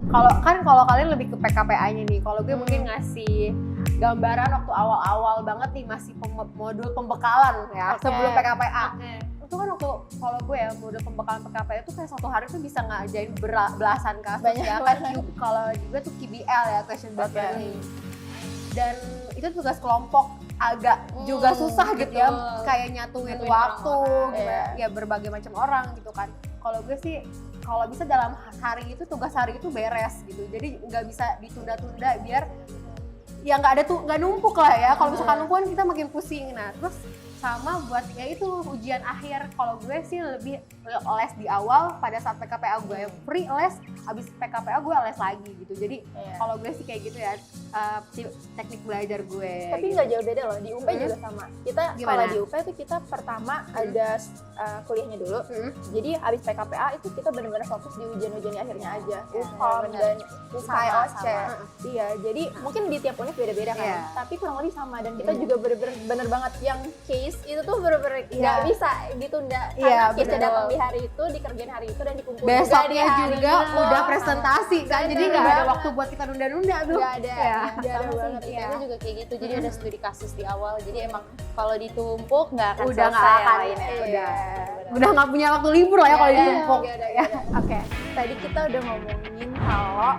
Kalau kalian lebih ke PKPA-nya nih, kalau gue mungkin ngasih gambaran waktu awal-awal banget nih masih modul pembekalan ya sebelum PKPA. Itu kan waktu kalau gue ya modul pembekalan PKPA itu kayak satu hari tuh bisa ngajain belasan kasus ya kan. Kalau gue tuh KBL ya, question based learning. Dan itu tugas kelompok agak juga susah gitu ya, kayak nyatuin waktu ya berbagai macam orang gitu kan. Kalau gue sih kalau bisa dalam hari itu tugas hari itu beres gitu, jadi nggak bisa ditunda-tunda biar ya nggak numpuk lah ya. Kalau misalkan numpuk kan kita makin pusing. Nah terus sama buat ya itu ujian akhir, kalau gue sih lebih les di awal pada saat PKPA gue free les, habis PKPA gue les lagi gitu. Jadi kalau gue sih kayak gitu ya teknik belajar gue. Tapi nggak jauh beda loh, di UP juga sama. Kita kalau di UP itu kita pertama ada kuliahnya dulu. Jadi habis PKPA itu kita benar-benar fokus di ujian-ujian di akhirnya aja. UPOM dan UKOC. Iya, jadi mungkin di tiap univ beda-beda kan. Tapi kurang lebih sama, dan kita juga bener banget yang case itu tuh bener-bener nggak bisa ditunda. Karena case datang di hari itu, dikerjain hari itu, dan dikumpulin besoknya juga udah presentasi kan. Jadi nggak ada waktu buat kita nunda-nunda tuh. Nggak ada. Sama sih, itu juga kayak gitu. Jadi ada studi kasus di awal. Jadi emang kalau ditumpuk nggak akan selesai lainnya. Udah nggak punya waktu libur lah ya kalau ditumpuk. Oke, tadi kita udah ngomongin kalau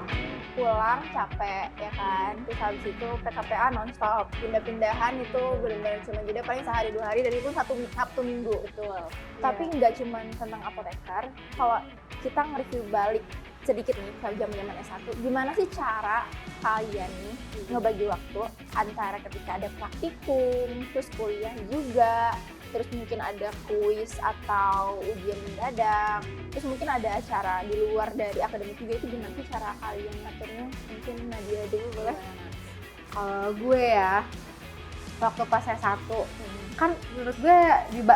pulang capek ya kan, terus habis itu PKPA nonstop, pindah-pindahan itu benar-benar cuma jeda paling sehari 2 hari, dan itu Sabtu Minggu. Betul. Tapi nggak cuma tentang apoteker, kalau kita nge-review balik sedikit nih ke zaman S1, gimana sih cara kalian nih ngebagi waktu antara ketika ada praktikum, terus kuliah juga, terus mungkin ada kuis atau ujian mendadak, terus mungkin ada acara di luar dari akademik juga, itu gimana sih cara kalian ngaturnya? Mungkin Nadia dulu boleh? Kalau gue ya, waktu pas S1, kan menurut gue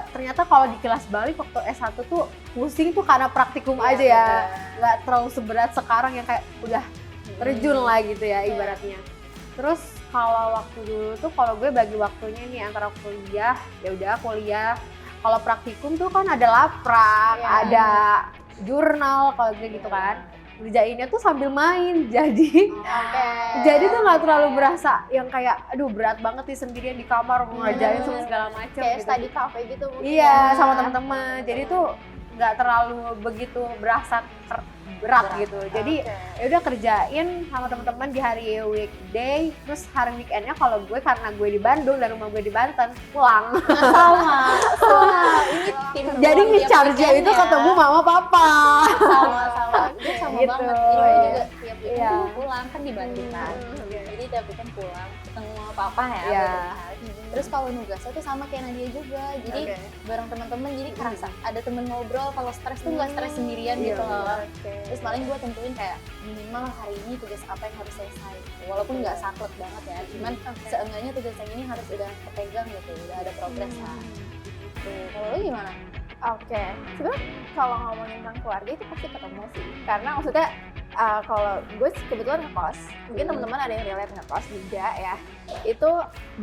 ternyata kalau di kelas balik waktu S1 tuh pusing tuh karena praktikum aja ya, nggak terlalu seberat sekarang yang kayak udah terjun lah gitu ya ibaratnya. Terus kalau waktu dulu tuh kalau gue bagi waktunya nih antara kuliah, ya udah kuliah. Kalau praktikum tuh kan ada laprak, ada jurnal kalau gue gitu kan. Ngerjainnya tuh sambil main, jadi tuh nggak terlalu berasa yang kayak aduh berat banget nih sendirian di kamar mau ngerjain segala macam kayak gitu. study cafe gitu mungkin. Iya, sama teman-teman. Jadi tuh nggak terlalu begitu berasa berat gitu. Jadi ya udah kerjain sama teman-teman di hari weekday, terus hari weekendnya kalau gue karena gue di Bandung dan rumah gue di Banten pulang. Sama. Ini tim jadi ngecharge itu ketemu mama papa. Sama Gitu. banget. Ini juga tiap weekend pulang kan di Bandung kan. Jadi tiap weekend pulang ketemu sama papa ya. Terus kalau nugasnya tuh sama kayak Nadia juga. Jadi bareng teman-teman, jadi kerasa ada temen ngobrol. Kalau stres tuh nggak stres sendirian gitu loh. Terus paling gue tentuin kayak minimal hari ini tugas apa yang harus selesai. Walaupun nggak saklek banget ya, cuman seenggaknya tugas yang ini harus udah kepegang gitu, udah ada progres lah. Kalau lu gimana? Sebenarnya kalau ngomongin tentang keluarga itu pasti ketemu sih. Karena maksudnya kalau gue kebetulan ngekos, mungkin teman-teman ada yang relate ngekos juga ya. Itu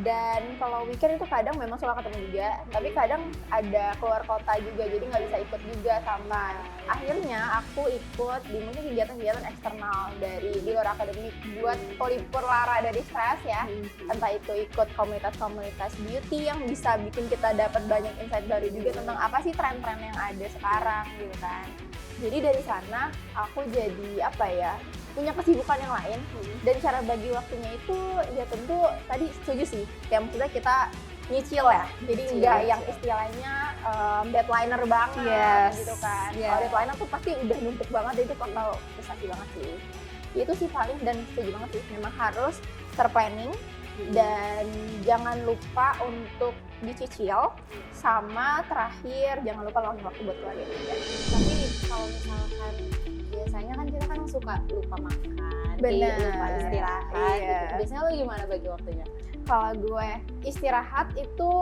dan kalau weekend itu kadang memang suka ketemu juga, tapi kadang ada keluar kota juga, jadi nggak bisa ikut juga sama. Akhirnya aku ikut di mungkin kegiatan-kegiatan eksternal dari di luar akademik buat pelipur lara dari stres ya. Entah itu ikut komunitas-komunitas beauty yang bisa bikin kita dapat banyak insight baru juga tentang apa sih tren-tren yang ada sekarang gitu kan. Jadi dari sana aku jadi punya kesibukan yang lain, dan cara bagi waktunya itu ya tentu tadi setuju sih, kayak maksudnya kita nyicil ya, jadi nggak yang istilahnya deadlineer banget gitu kan. Kalau deadlineer tuh pasti udah numpuk banget, itu bakal prestasi banget sih. Itu sih paling, dan setuju banget sih, memang harus terplanning dan jangan lupa untuk dicicil, sama terakhir jangan lupa luangin waktu buat keluarga juga. Tapi kalau misalkan biasanya kan kita kan suka lupa makan, lupa istirahat gitu. Biasanya lo gimana bagi waktunya? Kalau gue istirahat itu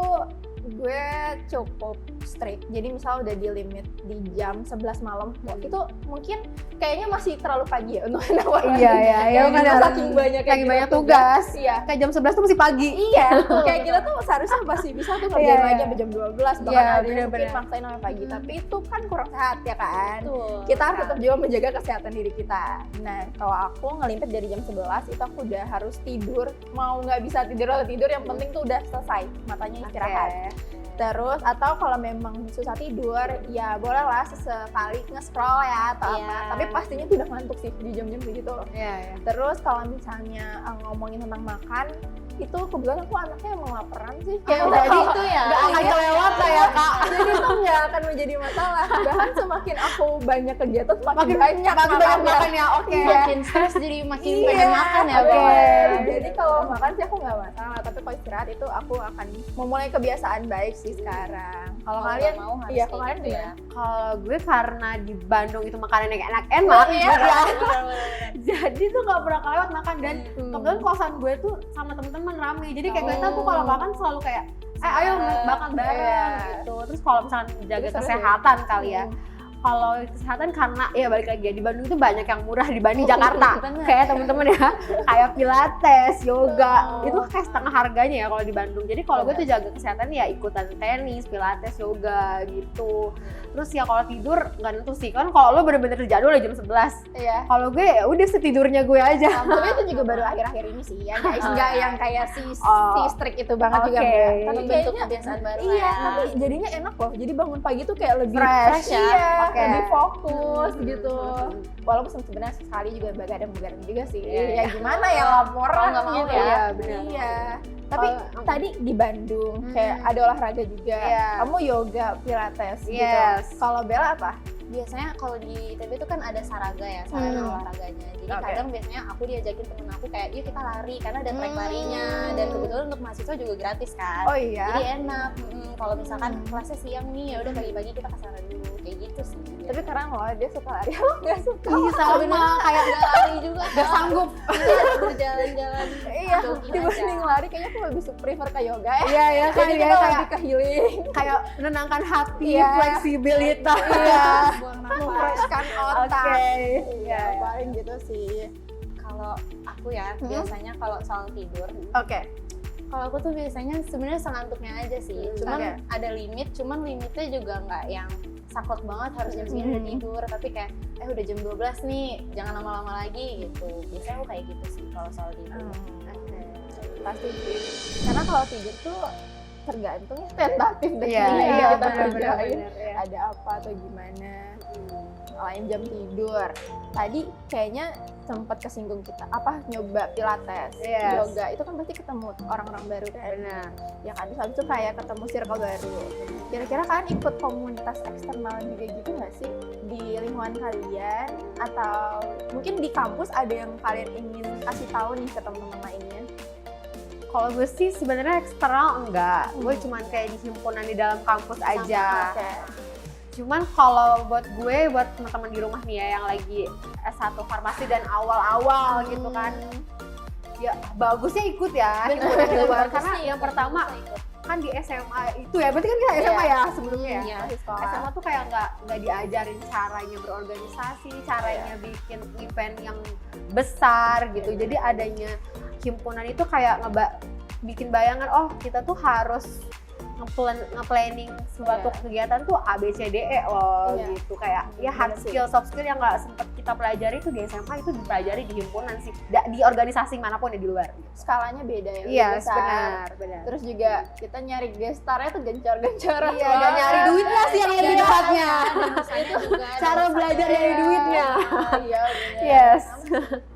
gue cukup strict. Jadi misal udah di limit di jam 11 malam, itu mungkin kayaknya masih terlalu pagi ya untuk anak olahraga. Iya, Kan saking banyak tugas. Iya. Kayak jam 11 tuh masih pagi. Iya, kayak kita tuh seharusnya masih bisa tuh kerjain lagi sampai jam 12, bahkan Iya, ada yang mungkin bener-bener. maksain sampai pagi. Tapi itu kan kurang sehat ya kan. Betul. Kita harus tetap juga menjaga kesehatan diri kita. Nah, kalau aku ngelimpit dari jam 11 itu aku udah harus tidur. Mau nggak bisa tidur atau tidur, yang penting tuh udah selesai, matanya istirahat. Terus atau kalau memang susah tidur, ya bolehlah sesekali nge-scroll ya atau Iya. apa. Tapi pastinya tuh udah ngantuk sih di jam-jam segitu. Iya. Terus kalau misalnya ngomongin tentang makan, itu kebetulan aku anaknya emang laparan sih. Jadi itu ya. Nggak akan kelewat lah ya Kak. Jadi itu nggak akan menjadi masalah. Bahkan semakin aku banyak kegiatan, semakin Makin banyak makan ya. Oke. Makin stres jadi makin Iya, pengen makan ya. oke. Beb. Jadi kalau makan sih aku nggak masalah, tapi kalau istirahat itu aku akan memulai kebiasaan baik sih sekarang. Kalau kalian, nggak mau harus iya kayak kalau kalian gitu gimana? Kalau gue karena di Bandung itu makanannya enak-enak, Iya. jadi tuh nggak pernah kelewat makan. Dan kebetulan kosan gue tuh sama temen-temen rame, jadi kayak kita tuh kalau makan selalu kayak ayo makan bareng Iya. gitu. Terus kalau misalnya jaga Itu seru kesehatan kali ya, kalau kesehatan karena ya balik lagi ya, di Bandung itu banyak yang murah dibanding Jakarta. bener. Kayak temen-temen ya, kayak pilates, yoga, itu kayak setengah harganya ya kalau di Bandung. Jadi kalau gue tuh jaga kesehatan ya ikutan tenis, pilates, yoga gitu. Terus ya kalau tidur nggak nentu sih, kan kalau lo bener-bener jadwal ya jam 11. Iya. Kalau gue ya udah setidurnya gue aja. Tapi itu juga baru akhir-akhir ini sih ya guys, nggak yang kayak si strict itu banget juga Oke. enggak. Tapi Tapi bentuk kayaknya kebiasaan baru iya, ya. tapi jadinya enak loh. Jadi bangun pagi tuh kayak lebih Fresh ya. Iya, Oke. lebih fokus gitu. Walaupun sebenarnya sekali juga begadang-begadang juga sih. Iya. Ya gimana ya laporan Kalau nggak mau gitu ya. Iya, benar. Iya. Tapi tadi di Bandung kayak ada olahraga juga. Iya. Kamu yoga, pilates gitu. Yes. Kalau Bella apa? Biasanya kalau di ITB itu kan ada saraga ya, sarana olahraganya. Jadi Oke. kadang biasanya aku diajakin temen aku kayak, yuk kita lari, karena ada trek larinya. Dan kebetulan untuk mahasiswa juga gratis kan. Oh iya. Jadi enak. Kalau misalkan kelasnya siang nih, ya udah pagi-pagi kita ke sana dulu, kayak gitu sih. Tapi keren loh, dia suka lari. Aku nggak suka. Ih, sama kayak nggak lari juga, gak sanggup. berjalan-jalan. Iya, jogging dibanding aja. lari kayaknya aku lebih prefer ke yoga ya. Iya ya kan Jadi ya kita kayak lebih ke healing. kayak menenangkan hati, Iya. fleksibilitas. Iya. Buang nafas. Memfreshkan otak. Oke. Iya, paling gitu sih. Kalau aku ya, biasanya kalau soal tidur, Oke. kalau aku tuh biasanya sebenarnya sengantuknya aja sih. Cuman Oke. ada limit, cuman limitnya juga nggak yang saklek banget harus jam segini udah tidur, tapi kayak udah jam 12 nih, jangan lama-lama lagi gitu. Biasanya aku kayak gitu sih kalau soal tidur. Pasti sih. Karena kalau tidur tuh tergantung ya, tentatif deh. Iya, Iya, iya, kita benar, kerjain benar, iya. ada apa atau gimana. Lain jam tidur. Tadi kayaknya sempat kesinggung kita nyoba pilates, Yes. yoga, itu kan pasti ketemu orang-orang baru kan. Benar. Ya kan, habis itu kayak ketemu circle baru. Kira-kira kalian ikut komunitas eksternal juga gitu nggak sih di lingkungan kalian, atau mungkin di kampus ada yang kalian ingin kasih tahu nih ke teman-teman lainnya? Kalau gue sih sebenarnya eksternal enggak, gue cuman kayak di himpunan di dalam kampus aja. Oke. Cuman kalau buat gue, buat teman-teman di rumah nih ya yang lagi S1 farmasi dan awal-awal gitu kan, ya bagusnya ikut ya himpunan di luar. Karena yang pertama kan di SMA itu ya, berarti kan kita SMA ya sebelumnya ya. Iya. Masih sekolah. SMA tuh kayak nggak diajarin caranya berorganisasi, caranya bikin event yang besar gitu. Jadi adanya himpunan itu kayak bikin bayangan, oh kita tuh harus nge-planning suatu kegiatan tuh A, B, C, D, E loh gitu. Kayak ya hard skill, soft skill yang nggak sempet kita pelajari itu di SMA itu dipelajari di himpunan sih, di organisasi manapun ya di luar. Skalanya beda ya. Iya, lebih besar. benar. Terus juga kita nyari gestarnya tuh gencar-gencaran. Iya, dan nyari duitnya sih yang lebih tepatnya. Cara belajar dari duitnya. Iya, bener. Yes.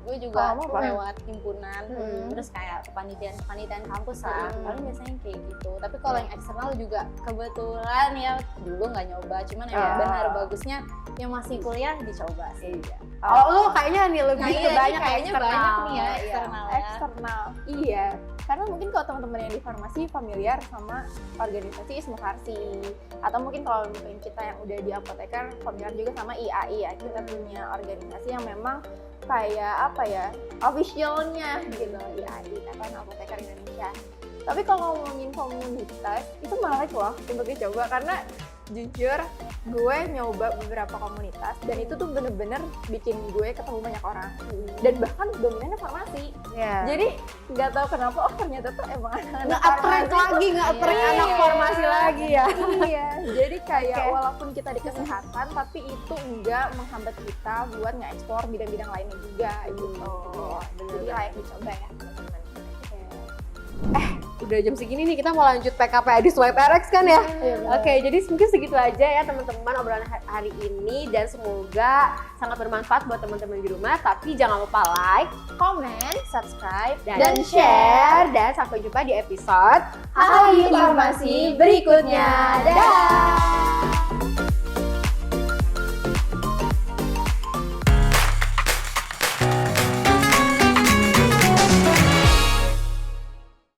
Gue juga Kamu apa? lewat himpunan, terus kayak kepanitiaan kampus lah, paling biasanya kayak gitu. Tapi kalau yang eksternal juga kebetulan ya dulu nggak nyoba, cuman emang benar bagusnya yang masih kuliah dicoba sih. Iya. Oh, lu kayaknya nih lebih Kayaknya ke nih, banyak kayaknya eksternal. banyak nih ya Iya. eksternal ya. Eksternal. Iya. Karena mungkin kalau teman-teman yang di farmasi familiar sama organisasi Ismufarsi, atau mungkin kalau mungkin kita yang udah di apoteker familiar juga sama IAI ya. Kita punya organisasi yang memang kayak apa ya, officialnya gitu, IAI, Ikatan Apoteker Indonesia. Tapi kalau ngomongin komunitas itu menarik loh untuk dicoba, karena jujur gue nyoba beberapa komunitas dan itu tuh bener-bener bikin gue ketemu banyak orang dan bahkan dominannya farmasi. Jadi nggak tahu kenapa ternyata tuh emang anak-anak Nge-attract lagi, nge-attract anak farmasi lagi ya. Iya, jadi kayak walaupun kita di kesehatan tapi itu enggak menghambat kita buat nge-explore bidang-bidang lainnya juga gitu. Jadi layak dicoba ya teman-teman. Udah jam segini nih, kita mau lanjut PKPA di Swipe RX kan ya? Oke, jadi mungkin segitu aja ya teman-teman obrolan hari ini dan semoga sangat bermanfaat buat teman-teman di rumah. Tapi jangan lupa like, Komen, subscribe, dan share. Dan sampai jumpa di episode Informasi berikutnya. Dadah!